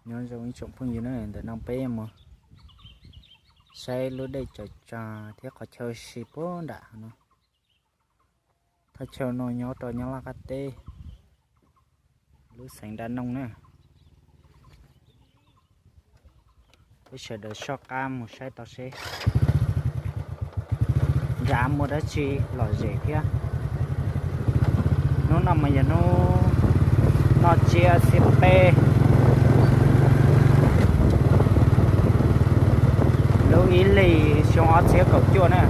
nhớ giống trồng phong như này để nông bé mà xe lối đây chờ thế có chơi ship đã nóถ้า chơi nó nhớ to nhớ là cái tê lối sành đàn nông nè bây giờ đợi cho cam một xe tao xe giảm một đã chi lò dễ kia nó nằm mà giờ nó chia cp lưu ý lì xong ót sẽ cầu chua nè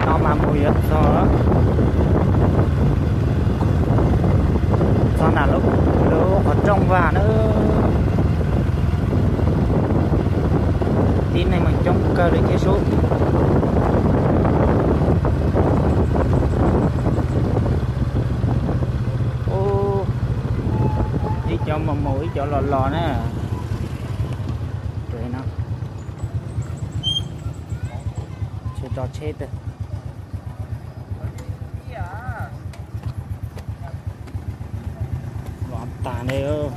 nó mà mùi ớt do là lúc ở trong và nữa tin này mình trong cơ để chế số ô đi cho mà mũi cho lò nè rồi nó chưa cho chết rồi tà này ơ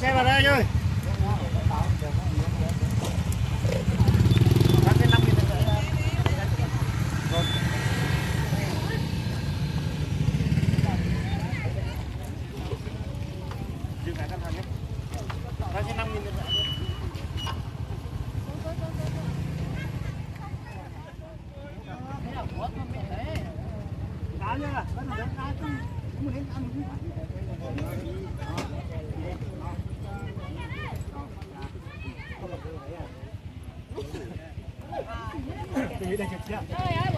xe vào đây ơi. Trời ơi,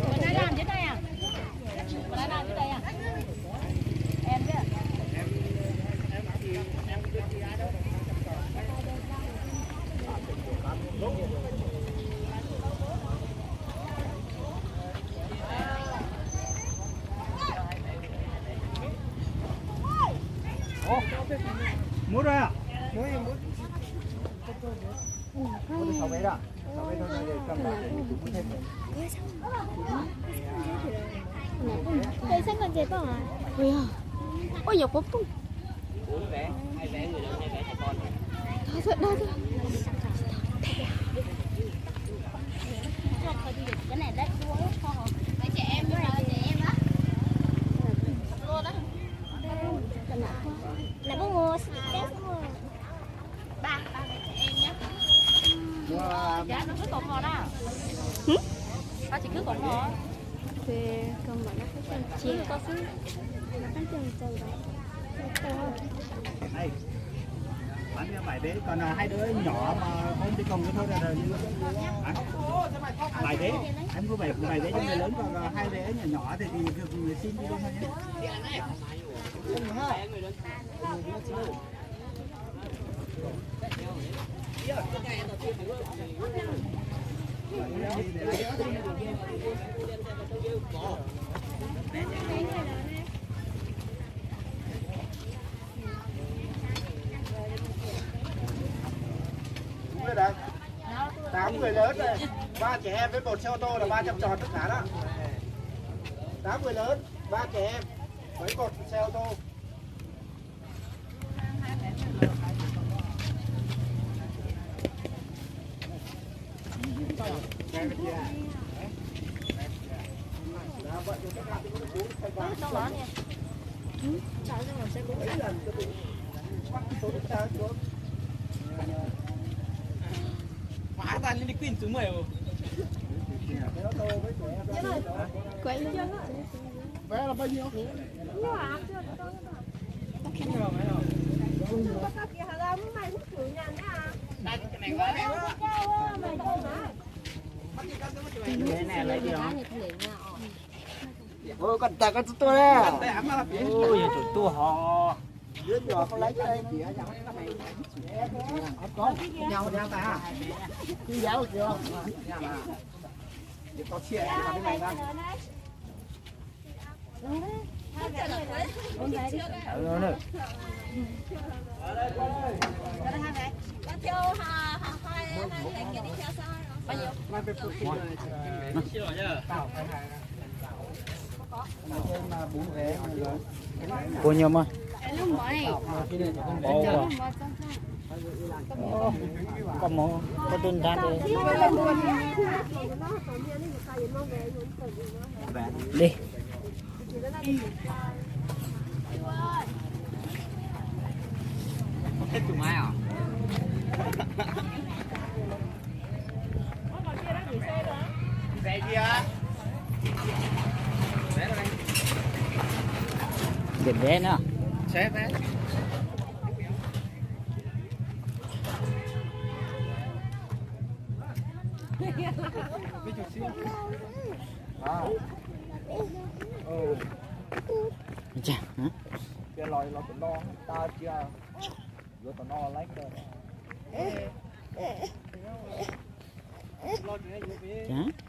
bữa nay làm dưới đây à? Bữa nay làm dưới đây à? Em chứ? Mua rồi à? Mua được 6 vé đó. 6 vé thôi để cầm lại để mua thêm. Đây sáng con dẹp à? Ôi à. Ôi dọc bốc tung. 4 vé, 2 vé người lớn, 2 vé trẻ con. Đó thôi. Cái này đất đuối không? Mấy trẻ em với trẻ em á. Luôn á. Là bố mua Ba trẻ em nhé. Dạ nó cứ cột mò đó. Ba chỉ cứ cột mò. thì còn mà nó phải chia có thứ nó phải chân chân đó. Bắn cho 7 vế, còn hai đứa nhỏ mà ôm đi cùng cái thôi là như 7 vế. Em có 7 vế cho người lớn, còn 2 vế nhỏ nhỏ thì người xin đi luôn thôi nhé. Người đây 8 người lớn này, 3 trẻ em với 1 xe ô tô là 300 tròn tất cả đó. 8 người lớn, 3 trẻ em với 1 xe ô tô. Phá tan lên đi quên xuống mày rồi. Quậy luôn. Vé là bao nhiêu? Cái này lấy đi không? Ôi con ta con tôi đấy. Ôi giờ tụi tôi họ Đứa nhỏ không lấy cái đây chị ở nhau nó mày. Có nhau ra ta. Cứ giáo được chưa? Có chia em vào bên này ra. nữa. Cô nhiều mà. Có một có tin ra đi. Thích tụi mai à? Xe kia. Vé đây. Điểm vé nữa. Xe vé. Chà, hả? Cái lòi tụi non ta chưa. Vô tụi non lấy cơ. Chà.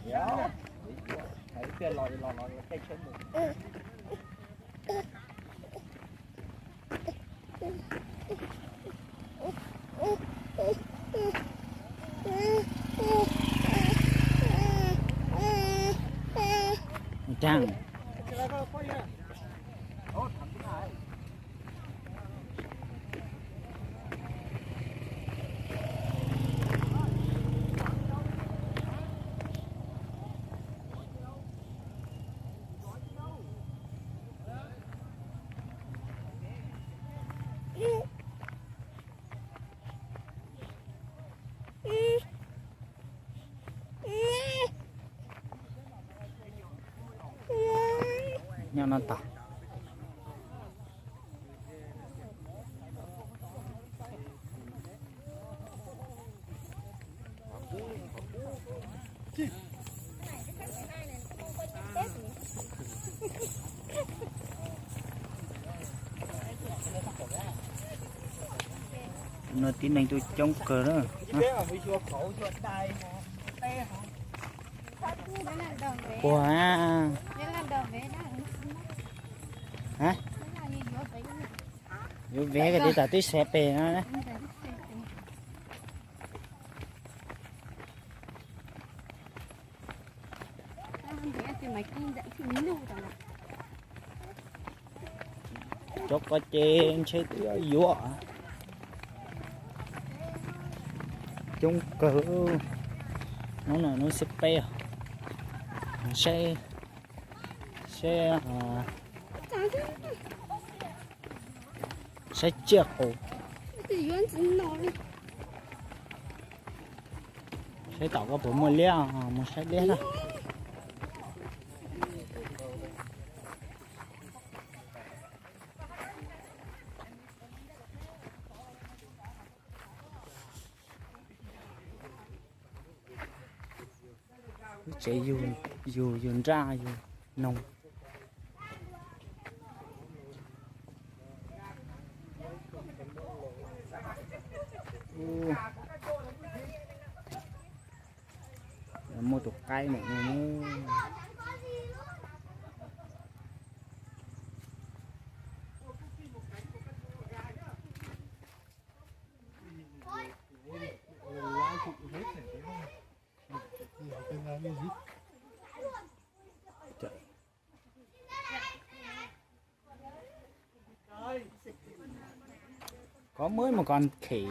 Dạ. Thấy cái lòi cái chân được. Chàng. Nhau nó tỏ. Nó tin anh tôi trong cờ đó. Wow. Hả? Vô vé cái đi ta tí xe bè nó đó. Chốt có trên xe tía vua. Chung cờ. Nó xe bè. Xe chiếc ổ sẽ tạo cái bộ một lia một xe lia đó. chế dù ra dù nông. Mua tục cây mọi người. Có mới một con khỉ.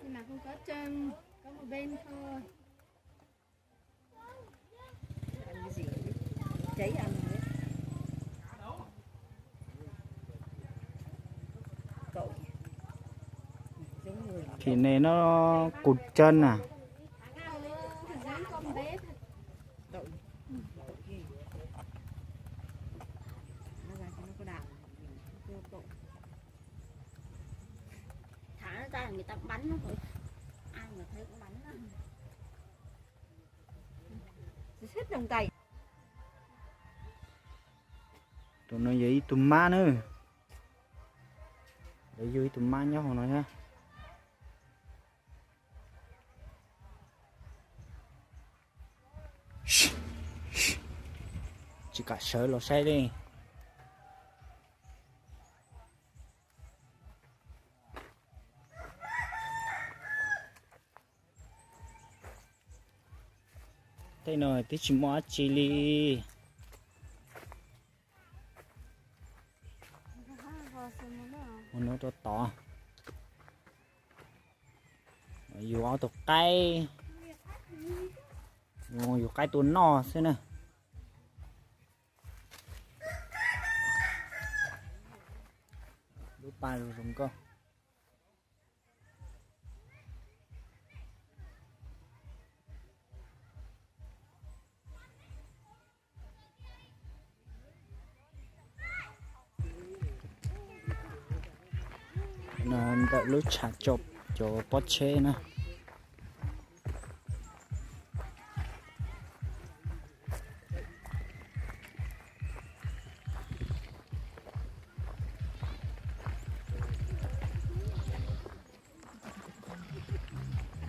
Nhưng mà không có chân, có một bên thôi. Ăn cái gì cháy ăn đấy. Cậu giống người Khỉ này nó cụt chân à? Giống con bé thật. cậu kia nó ra cho nó có đạo cậu thả nó ra là người ta bắn nó thôi, ai mà thấy cũng bắn nó. xếp trong tay Tụi nó giấy tụm má nữa. Để dưới tụm má nhớ hồi nói ha. Chỉ cả sợ lò xe đi. Đây rồi, tí chỉ mua chili. Nó to to. Dù áo tục cây. Dù cây tuần nọ xem nè. Lúc ba rồi dùng cơ. Nên đợi lúc trả chụp cho bó chế nè.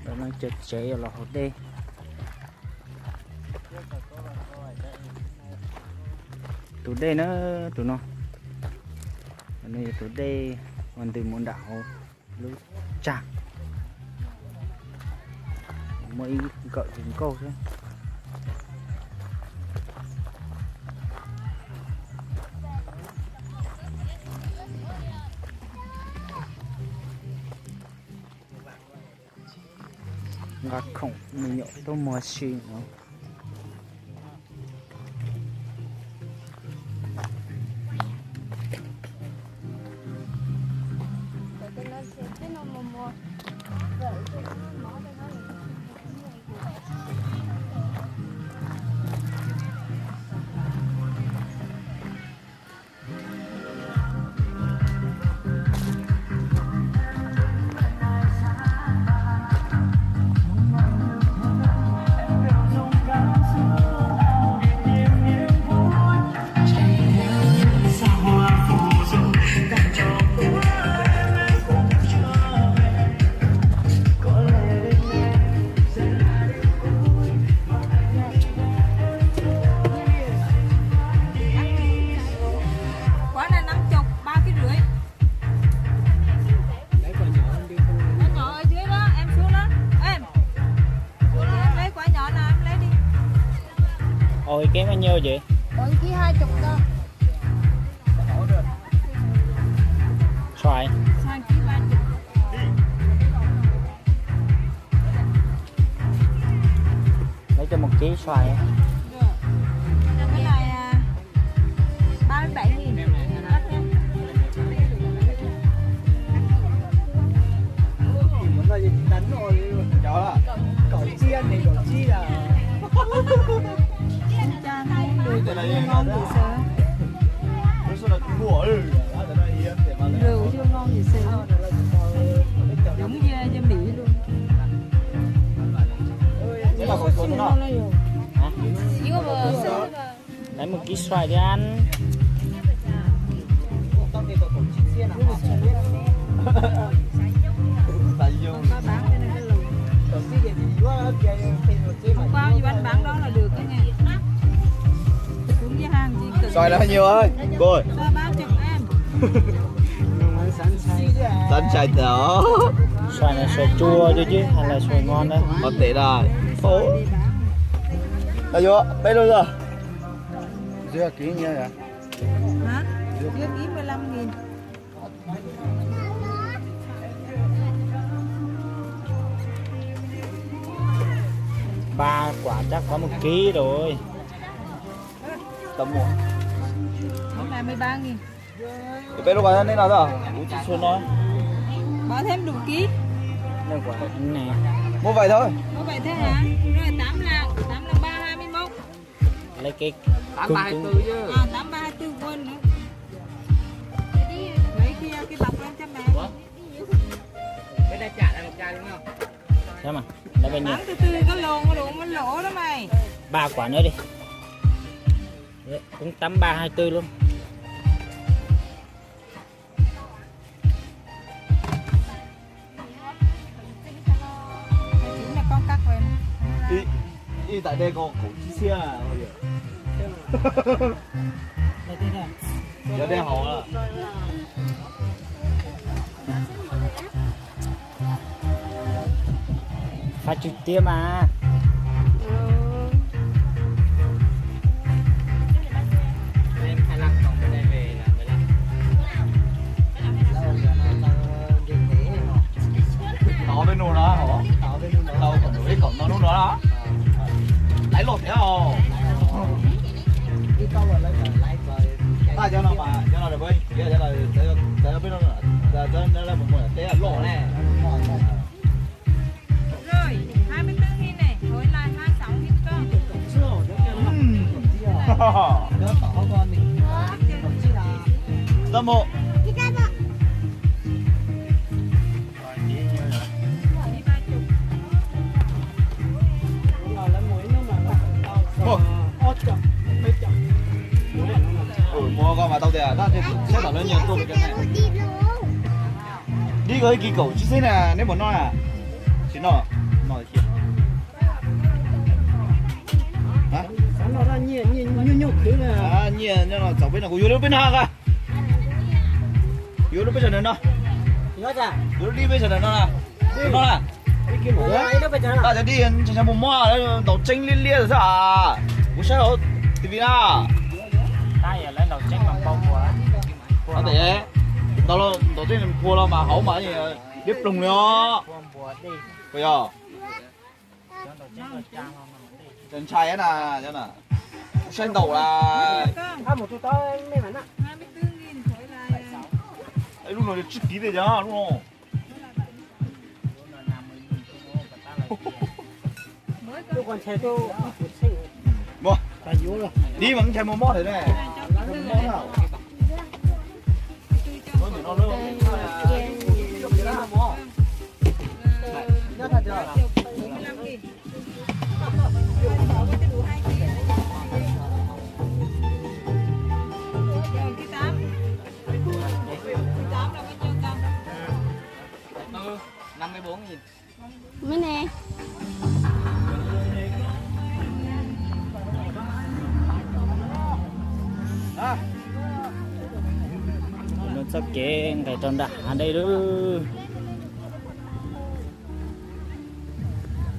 Đó nó chật chế là hột đi. Tụi đây nó tụi nó. Này tụi đây còn từ môn đảo lúc chạc mới gọi dùng câu thôi. Ngạc khổng mình nhậu tôi mua xì nữa. Ôi kém bao nhiêu vậy? Ôi ký 20 cơ. Xoài. Xoài ký 30. Lấy cho 1 ký xoài. Cái này 37.000. Nó gì đánh rồi đó là cỏ chiên này cỏ chi là chưa ngon gì sơ rượu chưa ngon gì sơ giống dê Mỹ luôn. Thế là còn cuốn nó. ký xoài đi ăn. Không bao nhiêu bánh bán đó là được đó nha. Xuống với hàng gì cực. Xoài là bao nhiêu ơi? Cô ơi. Xoài 30 em. Sẵn sài đó. Xoài là xoài chua chứ chứ hay là xoài ngon đấy? Có tệ rồi. Ố. Là vô, đây đâu rồi? Dưa ký nhiêu vậy? Hả? Dưa ký 15.000. Ba quả chắc có 1 ký rồi. Tầm một. Hôm nay 13.000. Thì bây giờ quả nên nào rồi? Ủa chị Xuân nói. Bỏ thêm đủ ký. Đây quả nè. Mua vậy thôi. Có vậy thế hả? Rồi 8 là 3 21. Lấy cái 8324 chứ. 8324 quên nữa. Lấy kia cái bọc lên cho mẹ. Cái đây trả lại 1 chai đúng không? Xem mà. Lấy bao nhiêu? Bán từ từ có lồn có đủมันlỗ đó mày. 3 quả nữa đi. Đấy, cũng 8324 luôn. Chính là con cắt rồi. Đi tại đây có cổ chi xe à? Đây thế nào? Giờ đây hổ à? Phát trực tiếp mà. Em 25 còn bên đây về là 15. Nó bên nô đó hả? Đâu còn đuổi còn nó nô đó. Lấy lột nhá hồ. Ta cho nó mà cho nó được với. Cho nó biết nó là một người té lỗ nè. Rồi, 24.000 này, hồi lại 26.000 con. Tâm hộ. Mua con mà tao tiền, ta sẽ bảo lên nhiều tôm cái này. Đi cái kỳ cổ chứ thế nè, nếu muốn nói à, chỉ nói thiệt. Hả? nó ra nhiều thứ nè. À, nhiều nhưng mà cháu bên nào có vô bên nào cả. Vô bây giờ nữa nó. Nó chả. Vô đi bây giờ nữa nó là. Cái một cái nó phải chả. Ta sẽ đi chẳng một mua đầu tranh liên liên rồi sao à? Bố sao đâu? TV nào? Ta giờ lấy đầu tranh bằng bông quá. Có thể đầu tiên mua lo mà hậu mà gì biết lùng nữa. Bây giờ chân trai á nè, cho nè. Xanh đầu là Một chút to mấy mảnh á. 24.000 hồi lại. ấy lúc nào được chích ký về nhá, đúng không? Tôi còn xe tôi Mua. phải vô rồi. Đi mà cũng chạy mua mót thế này. Mót nào? Nó nữa. Nó thật rồi. Ừ, 54.000. Mấy nè. Nó sắp chế cái tròn đã ở đây đó.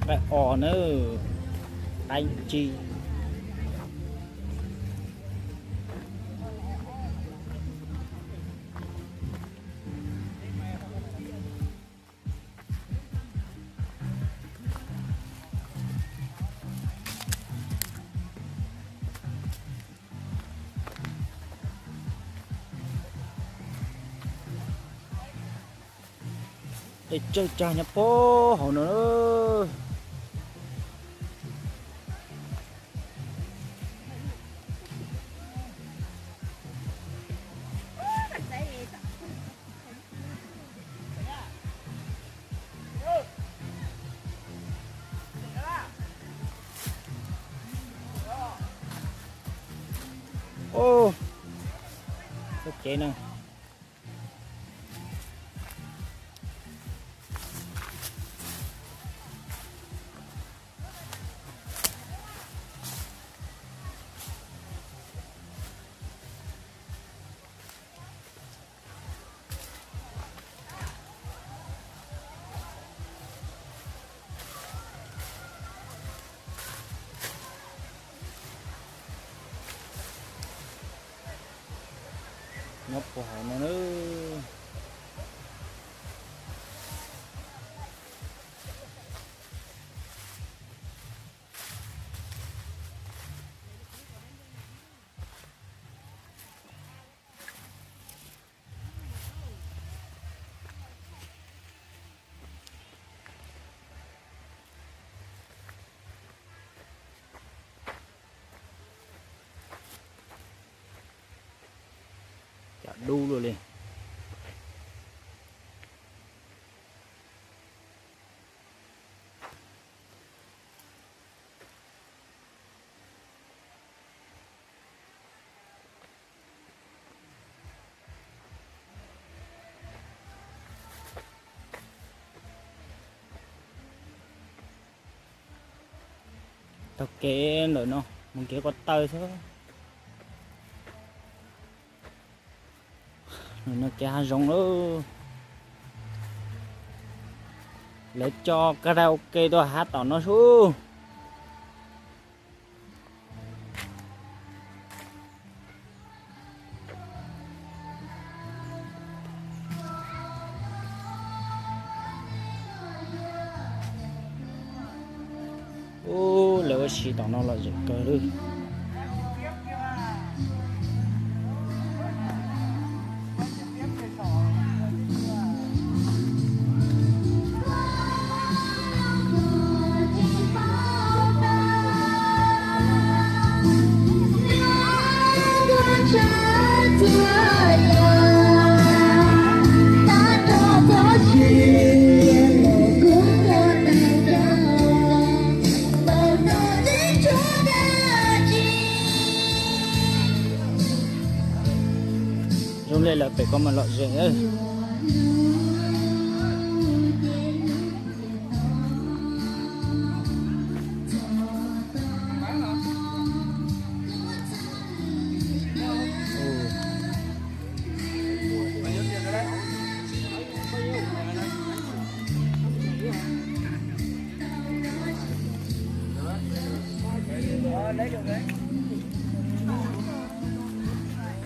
Cái ỏ nữa. Anh chi. Để chơi trà nhập phố hổ nữa. chế nữa. Ngấp của họ nó nữa. Chả đu rồi liền. Tao kế nữa nó, mình kế có tơi thôi. Nó kế hai giống nữa. Lấy cho karaoke tôi hát tao nó xuống. Ô, lấy xì tao nó là gì cơ đi. Hôm nay là phải có một loại rễ ơi.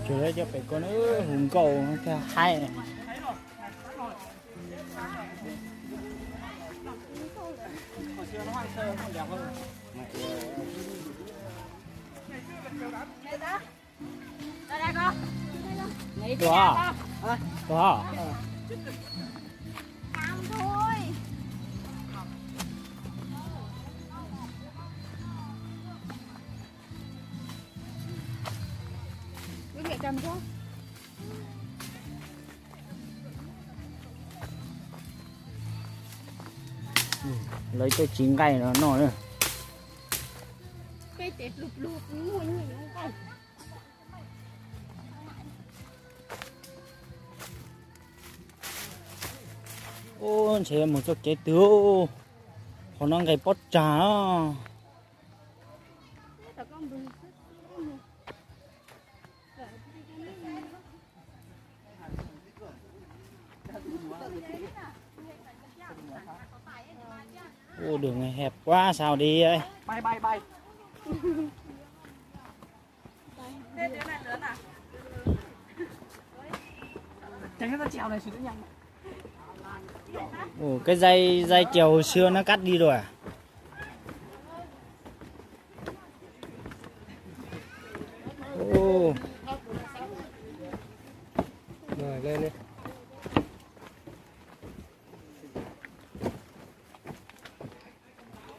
Chưa đấy cho phải có nữa hùng cầu theo hai này. Đó. Đó. Cầm cho. Lấy tới 9 cây nó nổi nữa. Cây tết lụp lụp nguội nguội không. Ô, chế một số chế tiêu. Còn nó ngày bót trà. Ô, đường này hẹp quá sao đi ấy. Bay bay bay. Tránh cái trèo này xuống nhanh. Ồ, cái dây chèo hồi xưa nó cắt đi rồi à? Ồ. Rồi lên đi.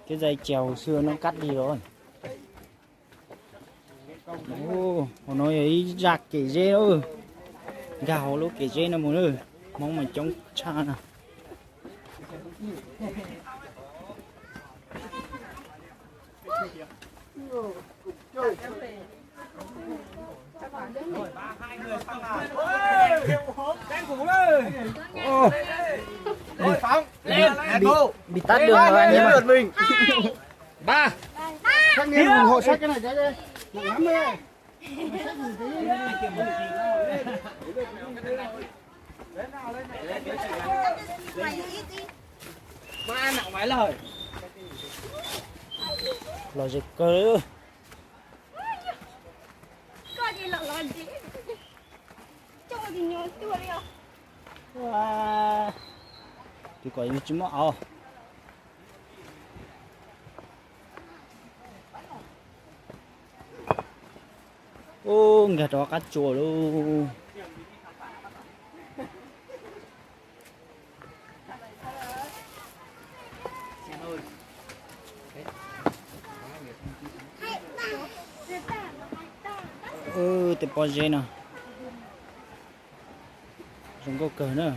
Cái dây chèo hồi xưa nó cắt đi rồi. Ồ, nó nói ấy giặc kể dê đâu. Gào lúc kể dê nó muốn ơi. Mong mà chống cha nào. Rồi phóng lên bị tắt đường rồi anh em ạ. mình. Ba. Sách nghe ủng hộ sách cái này cái đây. Nặng lắm đấy. Ba nặng mấy lời. Lo gì cơ. Có gì lộn lộn gì? Cho gì nhớ tua đi không? Wow. Thì có những chim mỏ. Ô, nghe đó cá chua luôn. Tiếp bao giờ nào? Không có cờ nữa.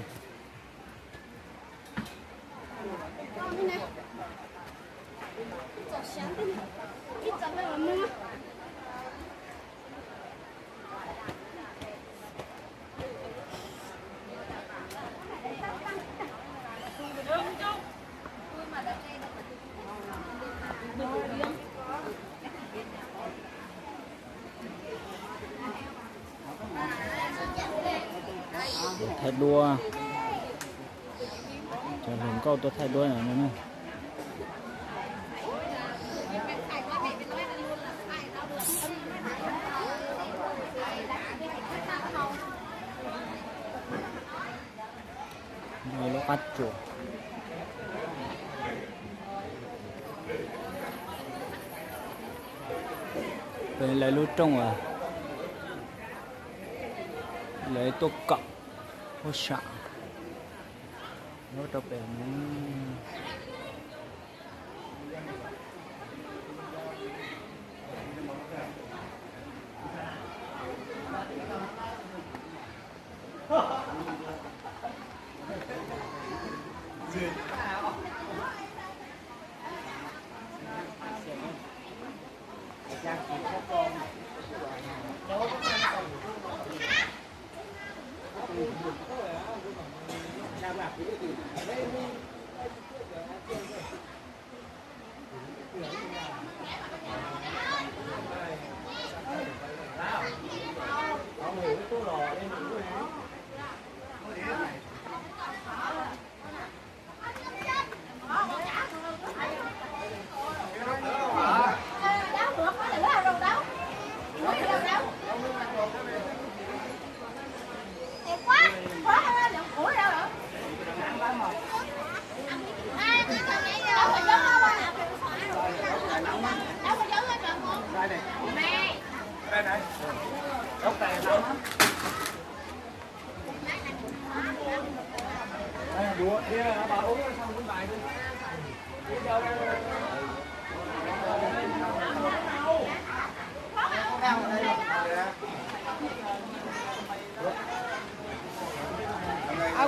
Thay đua cho mình câu tôi thay đua này nữa. Đây nó cắt chuột. Đây lấy lúa trông à, lấy tô cọng. Ôi sợ nó đâu bền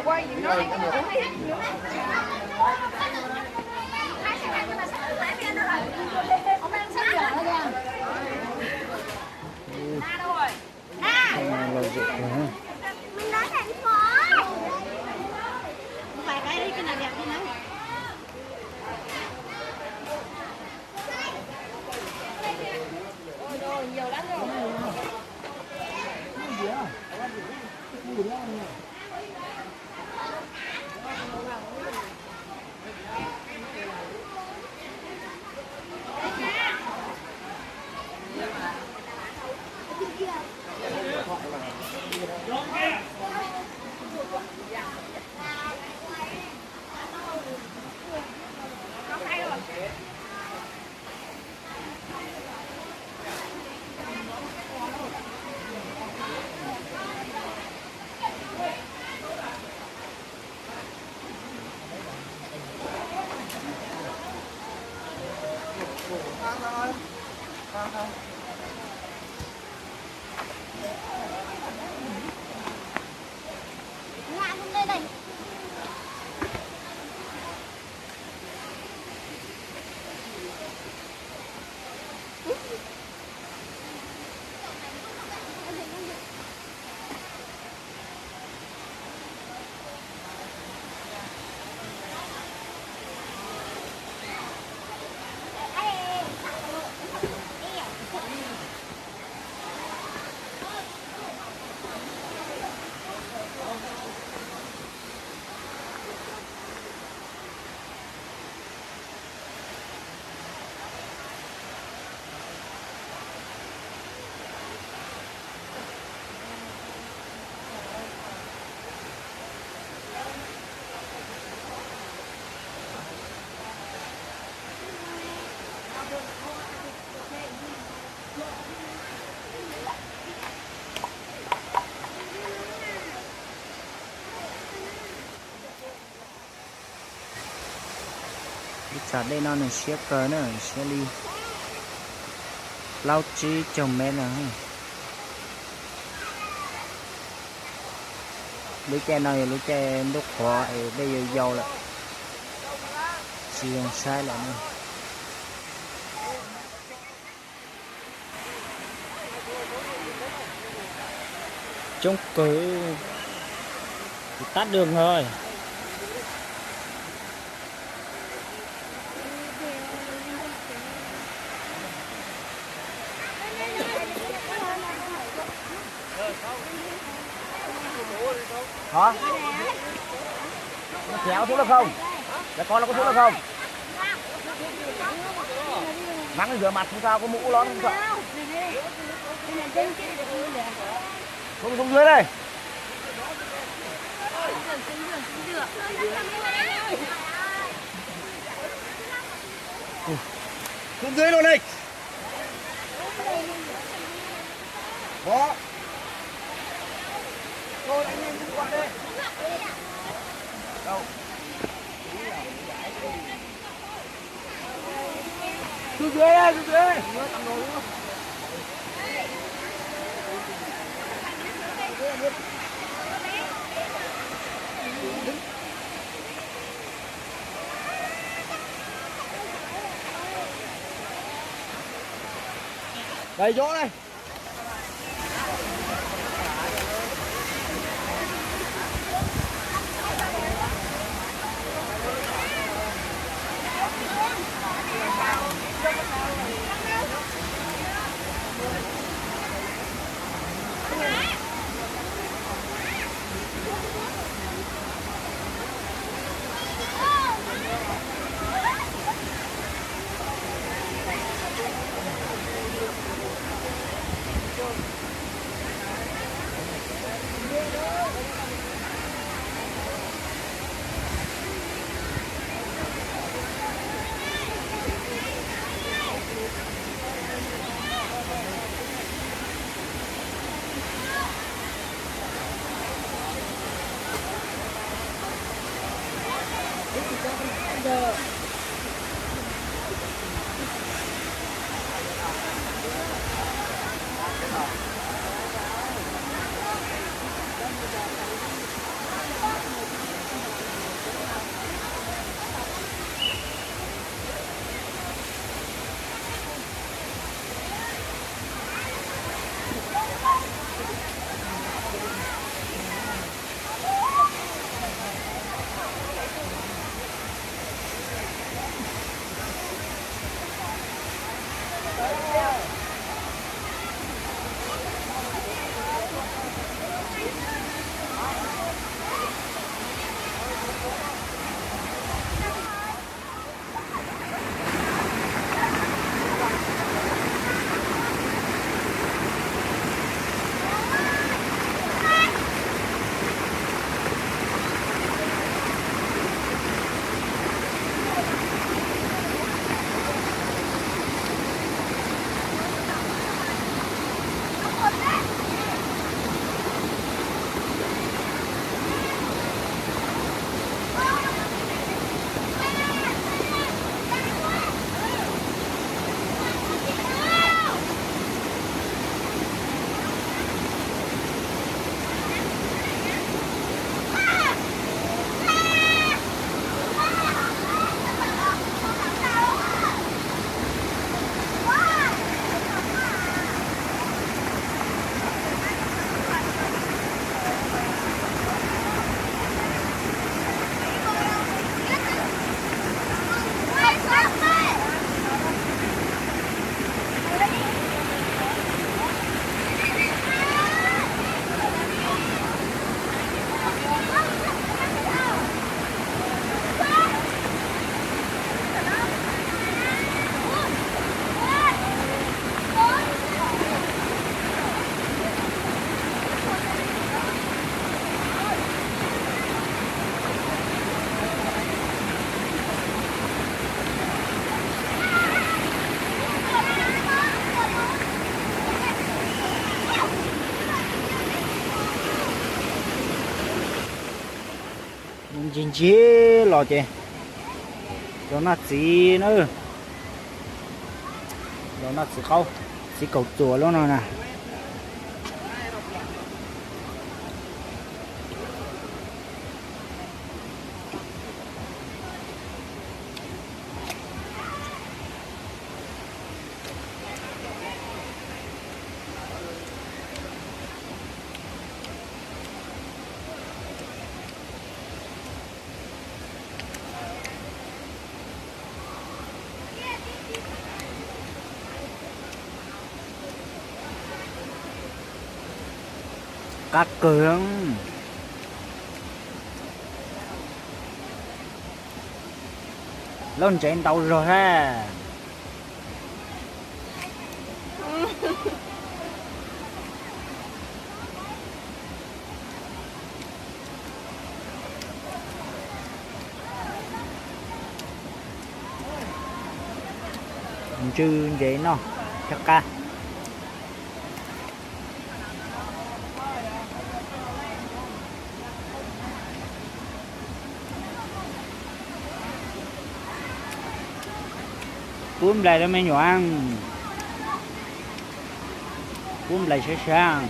quay gì nói đi cái gì ông đang sắp giờ đó nha. Na đâu rồi? Na. Mình nói thành phố. Phải cái đi cái nào đẹp đi nào. Ôi đồ nhiều lắm rồi. Ngã xuống đây này. đi chặt đây nó này xé cờ nữa xé ly lau chi chồng mẹ nè lưỡi tre này lưỡi tre đốt khó bây giờ dầu lại chiên sai lại nữa chống cử tắt đường thôi hả nó kéo xuống được không để con nó có xuống được không nắng rửa mặt không sao có mũ nó không sợ xuống dưới đây xuống dưới luôn đi đó rồi anh em cùng quạt đi đâu xuống dưới đây xuống dưới đây chỗ đây chín chế lò chè rồi nó chỉ nữa rồi nó chỉ cầu chùa luôn rồi nè các cường lên trên tàu rồi ha chứ vậy nó chắc ca cuốn lại đó mấy nhỏ ăn cuốn lại sẽ sang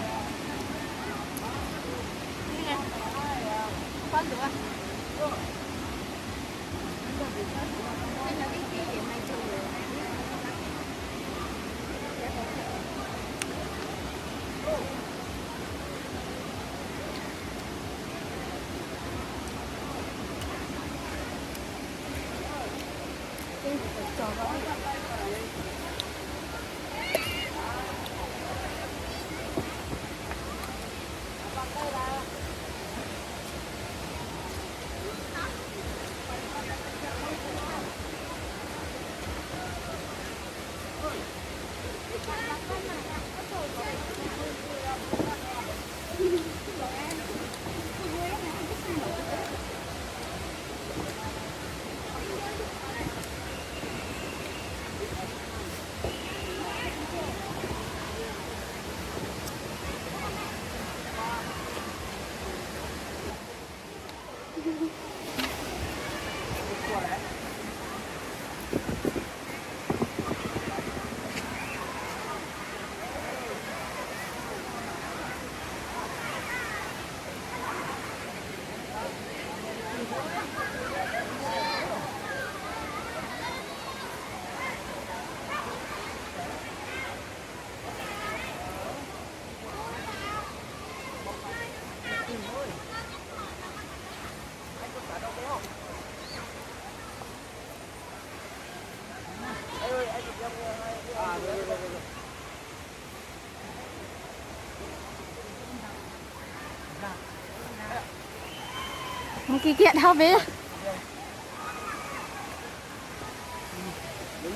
một kỳ kiện hao bé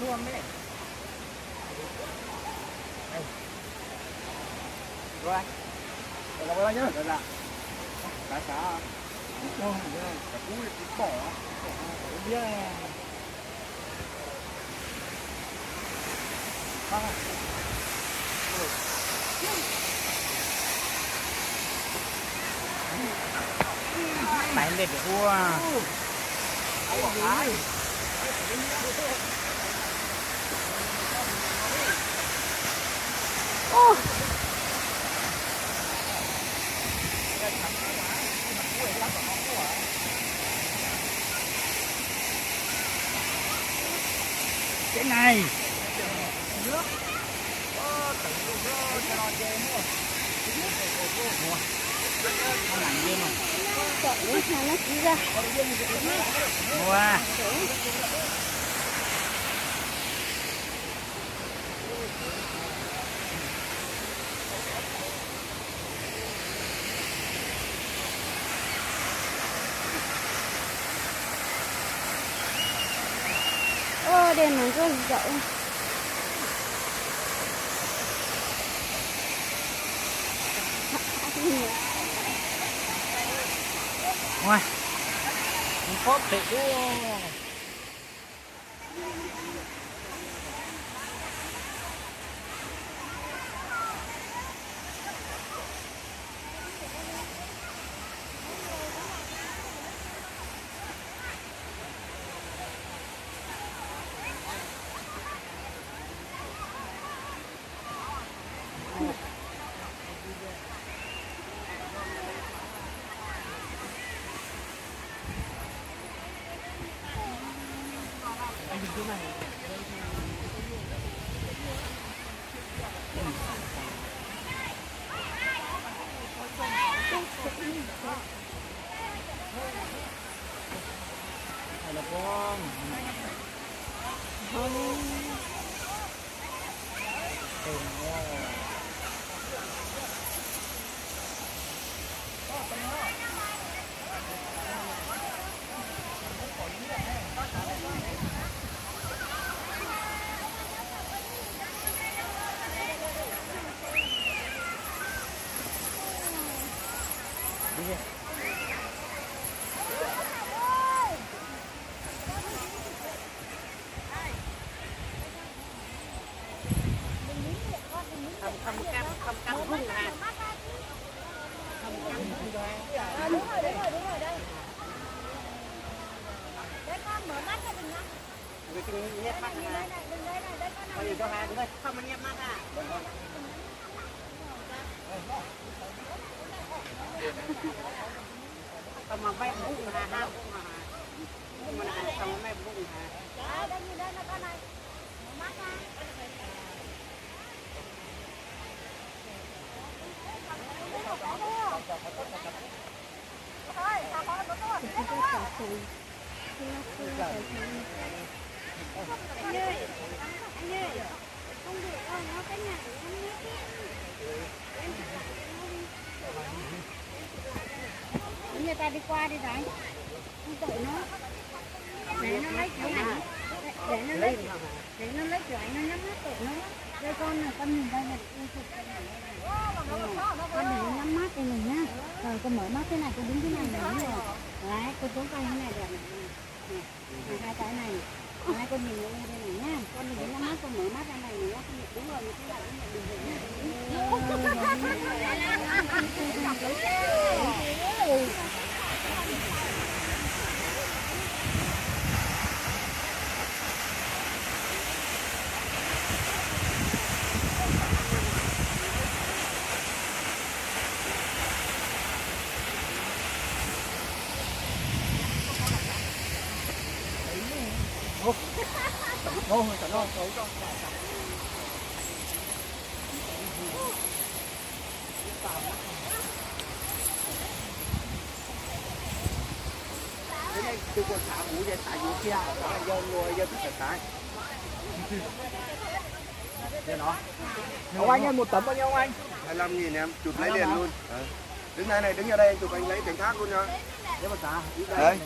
luôn đấy rồi đây là bao nhiêu đây là cá cá đâu cả cú bỏ biết mày lên được thua cái này mua ô đèn nó rất rộng ngoài không có thể đua Hay là con Không mà bay bụng mà ha, bụng mà không mà bay bụng hả? Đây như đây là con này, mắt ha. Người ta đi qua đi rồi, không tự nó, để nó lấy chỗ này, để nó lấy lại nó nhắm mắt tụi nó. Đây con này con nhìn đây này, con để nó nhắm mắt đây này nhá. Rồi con mở mắt thế này, con đứng thế này này rồi. Đấy, con xuống tay thế này đẹp này, hai cái này. Đấy, con nhìn lên đây này nhá. Con nhìn nhắm mắt, con mở mắt ra này nữa, con nhìn đúng rồi, như thế này cũng được bình thường. Tôi còn thả vũ về thả vũ kia, đó là do ngồi do tất cả. Đây nó. Ông anh ơi, một tấm bao nhiêu ông anh? 25.000 em, chụp lấy liền luôn. Đứng đây này, đứng ở đây chụp anh lấy cảnh thác luôn nha. Để mà xả. Đấy.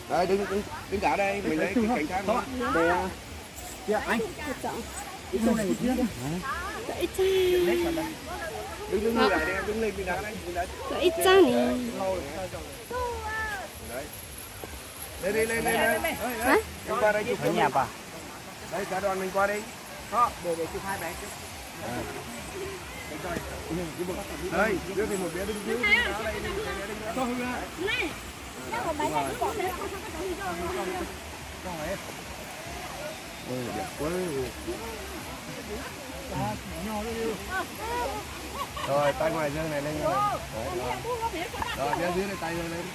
Đấy, đứng cả đây, mình lấy cái cảnh thác luôn. Đây kia anh. Ít chỗ này một chút. Đứng lại đây, đứng lên bên đá đấy, ít ra này. Đấy. Lên. Hả? Em qua đây chụp ở nhà bà. Đấy, cả đoàn mình qua đi. Đó, để chụp hai bé chứ. Đây, đưa thì một bé đứng dưới. Này. Nó còn bảy này cứ bỏ đấy. Ôi, đẹp quá. Rồi, tay ngoài dương này lên. Rồi, phía dưới này tay lên.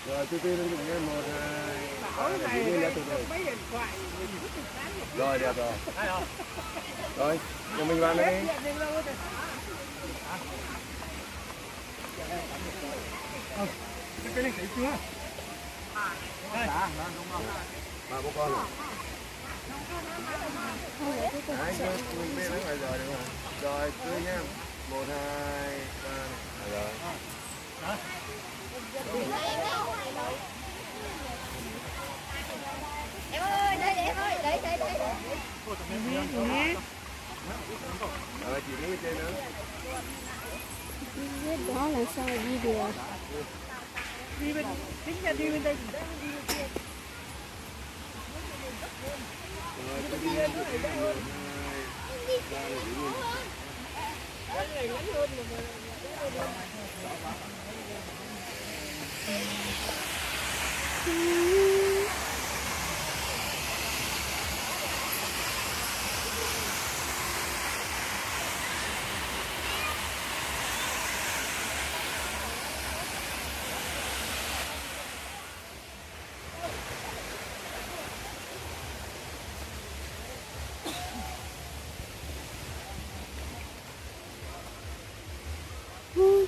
Rồi, từ từ lên dùng lên 1, 2. Rồi, đẹp rồi. Rồi, cho mình vào đây đi. Cái này thấy chưa? Ba bố con rồi. Đấy, mình biết ngoài rồi đúng không? Rồi, tươi nha. 1, 2, 3. Rồi. Em ơi, đây em ơi, đấy. Rồi, chị đứng bên trên nữa. Biết đó là sao đi được. Đi bên, tính ra đi bên đây. Rồi, tôi đi lên. 1, 2, 3.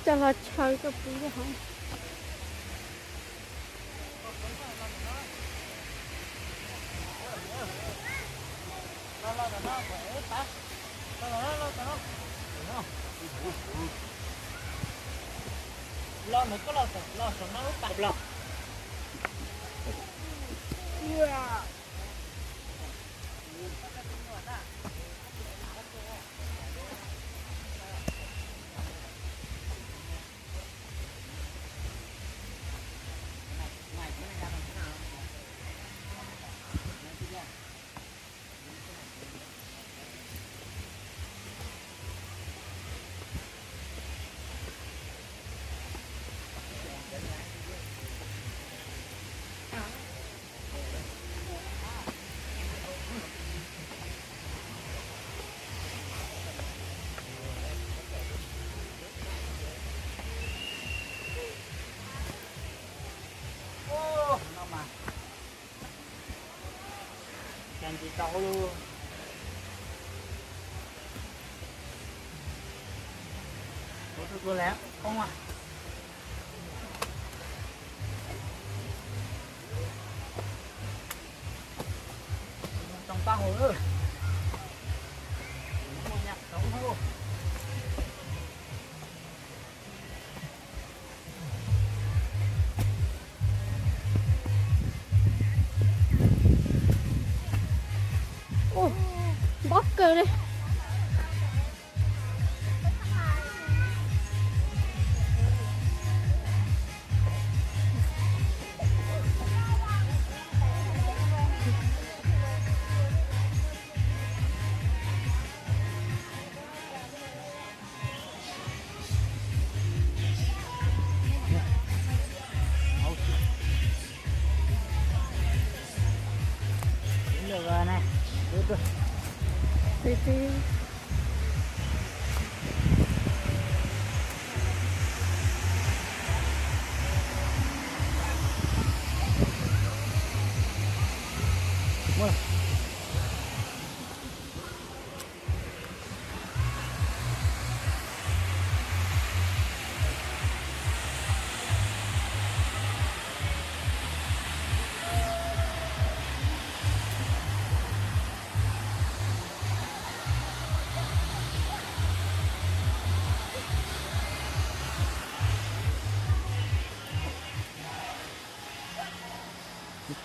cho là chơi cái bún cái không. lo một cái lo sống nó bạc lo càng chỉ to luôn tôi lẽ không à trong ta hồ nữa nhặt trong hồ Bóc cơ đi. được rồi này được Thì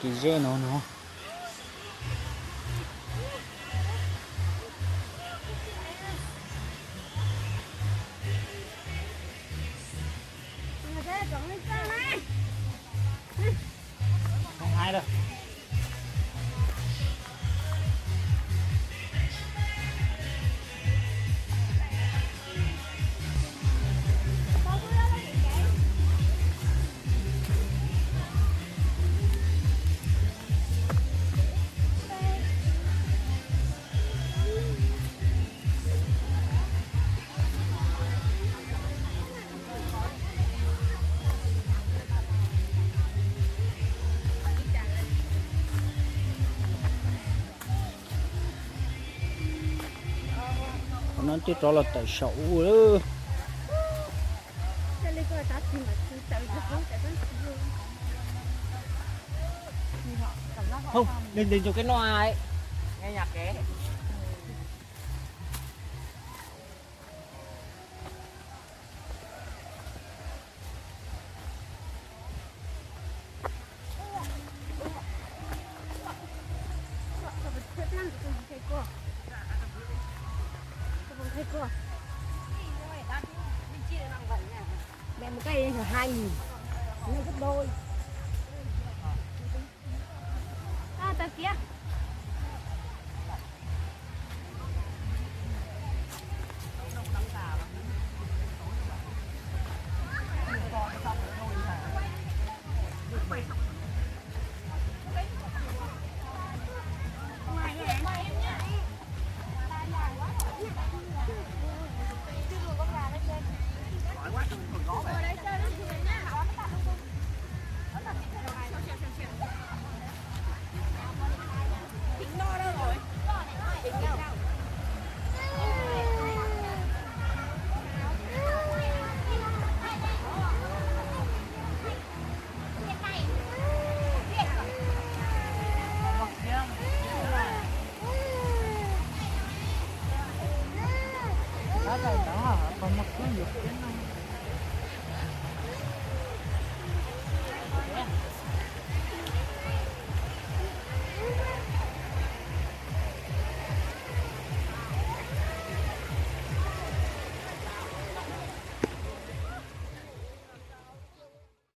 cái dê nó không hay đâu nó chỉ cho là tại sậu nữa không đừng cho cái loa ấy nghe nhạc ké Mẹ một cây 2.000, nó gấp đôi. À, tờ kia. đó rồi đó còn một cái gì